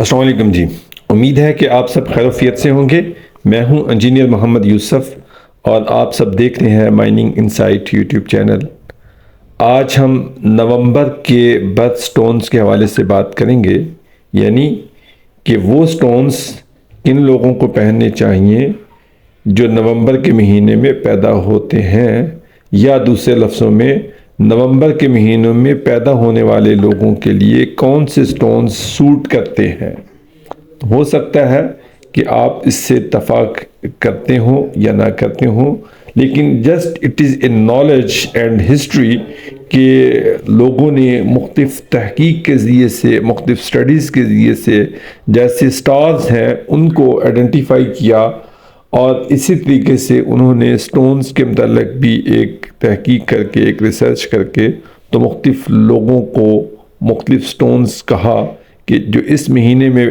السلام علیکم جی، امید ہے کہ آپ سب خیر و عافیت سے ہوں گے۔ میں ہوں انجینئر محمد یوسف اور آپ سب دیکھ رہے ہیں مائننگ انسائٹ یوٹیوب چینل۔ آج ہم نومبر کے برتھ سٹونز کے حوالے سے بات کریں گے، یعنی کہ وہ سٹونز کن لوگوں کو پہننے چاہیے جو نومبر کے مہینے میں پیدا ہوتے ہیں، یا دوسرے لفظوں میں نومبر کے مہینوں میں پیدا ہونے والے لوگوں کے لیے کون سے سٹونز سوٹ کرتے ہیں۔ ہو سکتا ہے کہ آپ اس سے اتفاق کرتے ہوں یا نہ کرتے ہوں، لیکن just it is a knowledge and history کہ لوگوں نے مختلف تحقیق کے ذریعے سے، مختلف سٹڈیز کے ذریعے سے جیسے سٹارز ہیں ان کو آئیڈینٹیفائی کیا، اور اسی طریقے سے انہوں نے سٹونز کے متعلق بھی ایک تحقیق کر کے، ایک ریسرچ کر کے تو مختلف لوگوں کو مختلف سٹونز کہا کہ جو اس مہینے میں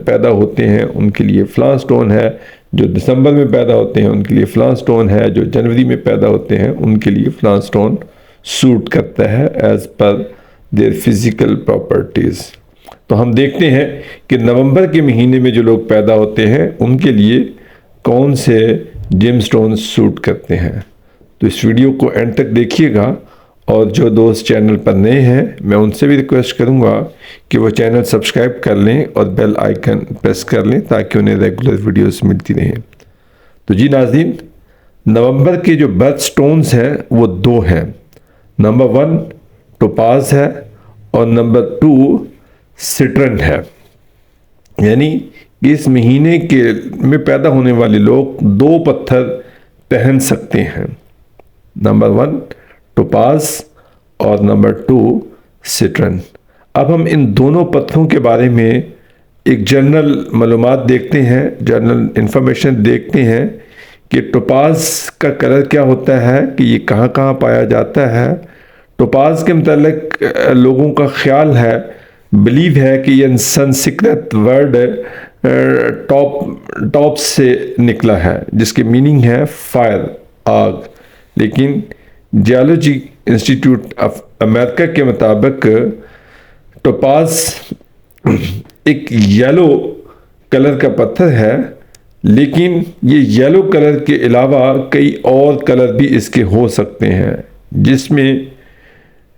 پیدا ہوتے ہیں ان کے لیے فلاں سٹون ہے، جو دسمبر میں پیدا ہوتے ہیں ان کے لیے فلاں سٹون ہے، جو جنوری میں پیدا ہوتے ہیں ان کے لیے فلاں سٹون سوٹ کرتا ہے as per their physical properties. تو ہم دیکھتے ہیں کہ نومبر کے مہینے میں جو لوگ پیدا ہوتے ہیں ان کے لیے کون سے جیم سٹونز سوٹ کرتے ہیں۔ تو اس ویڈیو کو اینڈ تک دیکھیے گا، اور جو دوست چینل پر نئے ہیں میں ان سے بھی ریکویسٹ کروں گا کہ وہ چینل سبسکرائب کر لیں اور بیل آئیکن پریس کر لیں تاکہ انہیں ریگولر ویڈیوز ملتی رہیں۔ تو جی ناظرین، نومبر کے جو برتھ سٹونز ہیں وہ دو ہیں۔ نمبر 1 ٹوپاز ہے اور نمبر 2 سٹرن ہے، یعنی اس مہینے کے میں پیدا ہونے والے لوگ دو پتھر پہن سکتے ہیں، نمبر 1 ٹوپاز اور نمبر 2 سٹرن۔ اب ہم ان دونوں پتھروں کے بارے میں ایک جنرل معلومات دیکھتے ہیں، جنرل انفارمیشن دیکھتے ہیں کہ ٹوپاز کا کلر کیا ہوتا ہے، کہ یہ کہاں کہاں پایا جاتا ہے۔ ٹوپاز کے متعلق لوگوں کا خیال ہے، بلیو ہے کہ یہ سنسکرت ورڈ ٹاپ سے نکلا ہے جس کی میننگ ہے فائر، آگ، لیکن جیولوجی انسٹیٹیوٹ آف امریکہ کے مطابق ٹوپاز ایک یلو کلر کا پتھر ہے، لیکن یہ یلو کلر کے علاوہ کئی اور کلر بھی اس کے ہو سکتے ہیں، جس میں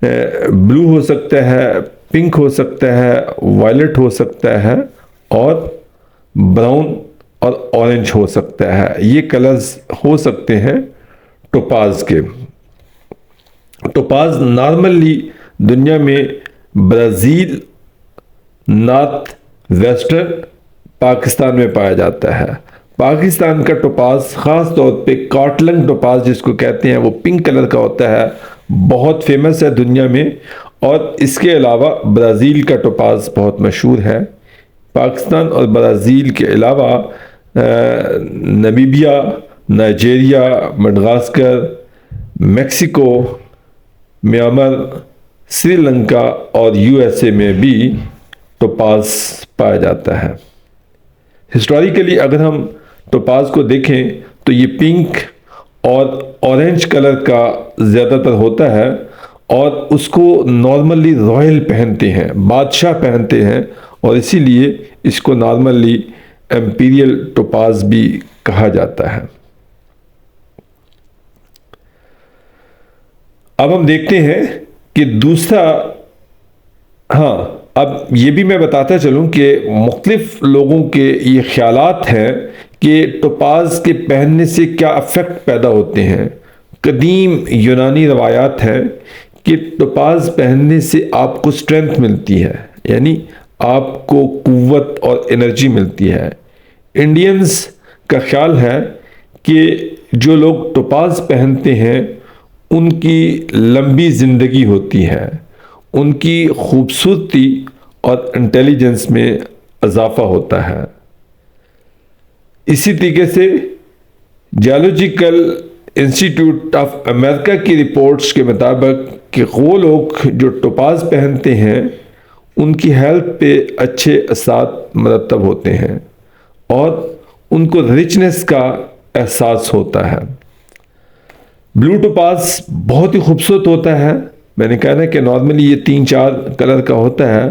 بلو ہو سکتا ہے، پنک ہو سکتا ہے، وائلٹ ہو سکتا ہے، اور براؤن اور اورنج ہو سکتا ہے۔ یہ کلرز ہو سکتے ہیں ٹوپاز کے۔ ٹوپاز نارملی دنیا میں برازیل، نارتھ ویسٹرن پاکستان میں پایا جاتا ہے۔ پاکستان کا ٹوپاز خاص طور پہ کاٹلنگ ٹوپاز جس کو کہتے ہیں، وہ پنک کلر کا ہوتا ہے، بہت فیمس ہے دنیا میں، اور اس کے علاوہ برازیل کا ٹوپاز بہت مشہور ہے۔ پاکستان اور برازیل کے علاوہ Namibia, Nigeria, Madagascar, Mexico, Myanmar, Sri Lanka اور USA میں بھی ٹوپاز پایا جاتا ہے۔ ہسٹوریکلی اگر ہم ٹوپاز کو دیکھیں تو یہ پنک اور اورنج کلر کا زیادہ تر ہوتا ہے، اور اس کو نارملی رائل پہنتے ہیں، بادشاہ پہنتے ہیں، اور اسی لیے اس کو نارملی ایمپیریل ٹوپاز بھی کہا جاتا ہے۔ اب ہم دیکھتے ہیں کہ دوسرا، اب یہ بھی میں بتاتا چلوں کہ مختلف لوگوں کے یہ خیالات ہیں کہ ٹوپاز کے پہننے سے کیا افیکٹ پیدا ہوتے ہیں۔ قدیم یونانی روایات ہیں کہ ٹوپاز پہننے سے آپ کو اسٹرینتھ ملتی ہے، یعنی آپ کو قوت اور انرجی ملتی ہے۔ انڈینز کا خیال ہے کہ جو لوگ ٹوپاز پہنتے ہیں ان کی لمبی زندگی ہوتی ہے، ان کی خوبصورتی اور انٹیلیجنس میں اضافہ ہوتا ہے۔ اسی طریقے سے جیولوجیکل انسٹیٹیوٹ آف امریکہ کی رپورٹس کے مطابق کہ وہ لوگ جو ٹوپاز پہنتے ہیں ان کی ہیلتھ پہ اچھے اثرات مرتب ہوتے ہیں، اور ان کو رچنس کا احساس ہوتا ہے۔ بلو ٹوپاز بہت ہی خوبصورت ہوتا ہے، میں نے کہا نا کہ نارملی یہ 3-4 کلر کا ہوتا ہے۔